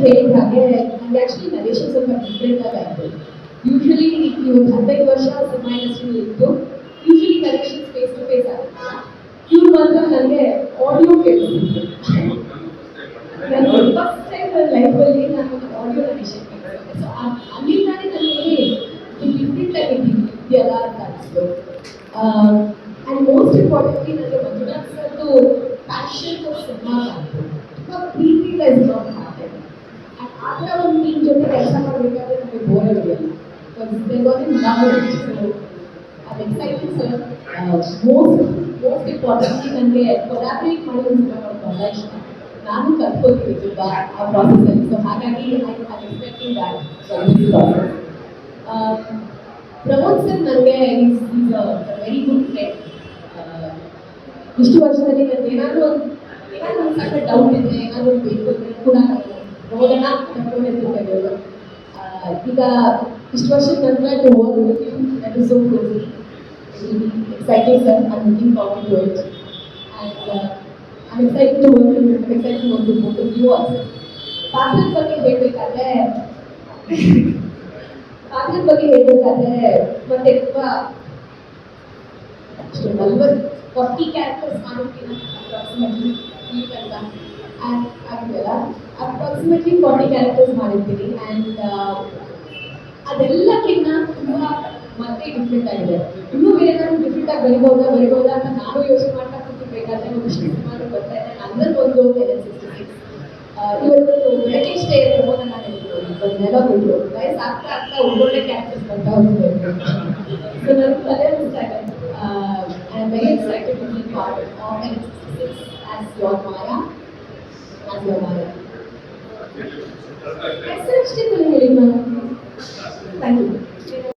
ಹೇಳಿದ ಹಾಗೆ ನನಗೆ ಆ್ಯಕ್ಚುಲಿ ನರೇಶನ್ ಸ್ವಲ್ಪ ಡಿಫ್ರೆಂಟ್ ಆಗಾಯಿತು. ಯೂಶಲಿ ಈ ಒಂದು 15 ವರ್ಷ ಸಿನಿಮಾ ಇಂಡಸ್ಟ್ರಿಯಲ್ಲಿ ಇದ್ದು ಯೂಶಲಿ ನರೇಶನ್ಸ್ ಫೇಸ್ ಟು ಫೇಸ್ ಆಗುತ್ತೆ. ಇವ್ರು ಮಾತ್ರ ನನಗೆ ಆಡಿಯೋ ಕೇಳಿಸ್ತಿದ್ರು. ನಾನು ಫಸ್ಟ್ ಟೈಮ್ ನನ್ನ ಲೈಫಲ್ಲಿ ನಾನು ಆಡಿಯೋ ನರೇಶನ್ ಕೇಳಿಸಿದ್ದೆ. ಸೊ ಅಲ್ಲಿಂದಾನೇ ನನಗೆ ಡಿಫ್ರೆಂಟ್ ಆಗಿದೆಯಲ್ಲ ಅಂತ ಅನಿಸ್ತು. ಆ್ಯಂಡ್ ಮೋಸ್ಟ್ ಇಂಪಾರ್ಟೆಂಟ್ಲಿ ನನಗೆ ಮಂಜುನಾಥ್ ಸರ್ದು ಪ್ಯಾಷನ್ ಫಾರ್ ಸಿನಿಮಾ ಕಾಣ್ತು. ತುಂಬ ಪ್ರೀತಿಯಿಂದ ಸಿನಿಮಾ ಮಾಡ್ತಾರೆ. ಆ್ಯಂಡ್ ಆ ಥರ ಒಂದು ಟೀಮ್ ಜೊತೆ ಕೆಲಸ ಮಾಡಬೇಕಾದ್ರೆ ನನಗೆ ಬೋರ್ ಆಗಿದೆಯಲ್ಲ. I'm excited, sir. Most importantly, ನನಗೆ ಕೊಲಾಬ್ರೇಟ್ ಮಾಡೋದು ಬಹಳ ಇಷ್ಟ. ನಾನು ಕಲ್ತ್ಕೊಳ್ತೀನಿ ತುಂಬ ಆ ಪ್ರಾಸೆಸಲ್ಲಿ. ಸೊ ಹಾಗಾಗಿ I expecting that process. Pramod sir ನನಗೆ is a very good friend. ಇಷ್ಟು ವರ್ಷದಲ್ಲಿ ನನಗೆ ಏನಾದರೂ ಒಂದು ಸಣ್ಣ ಡೌಟ್ ಇದ್ದರೆ ಏನಾದರೂ ಬೇಕು ಅಂದರೆ ಕೂಡ ನೋಡೋಣ ತಗೊಂಡಿರ್ತಿದ್ದೇವೆ. ಈಗ ಇಷ್ಟು ವರ್ಷದ ನಂತರ to work with you that is so closely. Exciting, sir. I'm looking forward to it. And I'm excited to work with you. I'm excited to work with both of you also. ಪಾತ್ರದ ಬಗ್ಗೆ ಹೇಳಬೇಕಾದ್ರೆ ಮತ್ತೆ ತುಂಬ 40 characters ಮಾಡಿರ್ತೀನಿ approximately ಈ ತನಕ. ಆಗಿದೆಯಲ್ಲ approximately 40 characters ಮಾಡಿರ್ತೀನಿ. ಆ್ಯಂಡ್ ಅದೆಲ್ಲಕ್ಕಿಂತ ತುಂಬ ಮತ್ತೆ ಡಿಫ್ರೆಂಟ್ ಆಗಿದೆ. ಇನ್ನೂ ಬೇರೆ ನಾನು ಡಿಫ್ರೆಂಟ್ ಆಗಿ ಬರಿಬೋದಾ ಅಂತ ನಾನು ಯೋಚನೆ ಮಾಡ್ತಾ ಕೂತಿರ್ಬೇಕಾದ್ರೆ ಒಂದಿಷ್ಟು ಸಿನಿಮಾಗಳು ಬರ್ತಾ ಇದೆ. ನನ್ನಲ್ಲಿ ಒಂದು 66 ಇವತ್ತು ಬ್ರಿಟಿಷ್ ಡೇ ಪ್ರಮೋದ ನಾನು ಹೇಳ್ಬೋದು ಒಂದೆಲ್ಲ ಬಿಟ್ಟು ವಯಸ್ಸು ಆಗ್ತಾ ಒಳ್ಳೊಳ್ಳೆ ಕ್ಯಾರೆಕ್ಟರ್ಸ್ ಬರ್ತಾ ಹೋಗ್ತದೆ. ಸೊ ನನಗೆ ತಲೆ ಅನಿಸ್ತಾ ಇದೆ. I am very excited to be part of 66 as your Maya. ಹೆಸರು ಅಷ್ಟೇ ಹೇಳಿ ನಾನು. Thank you.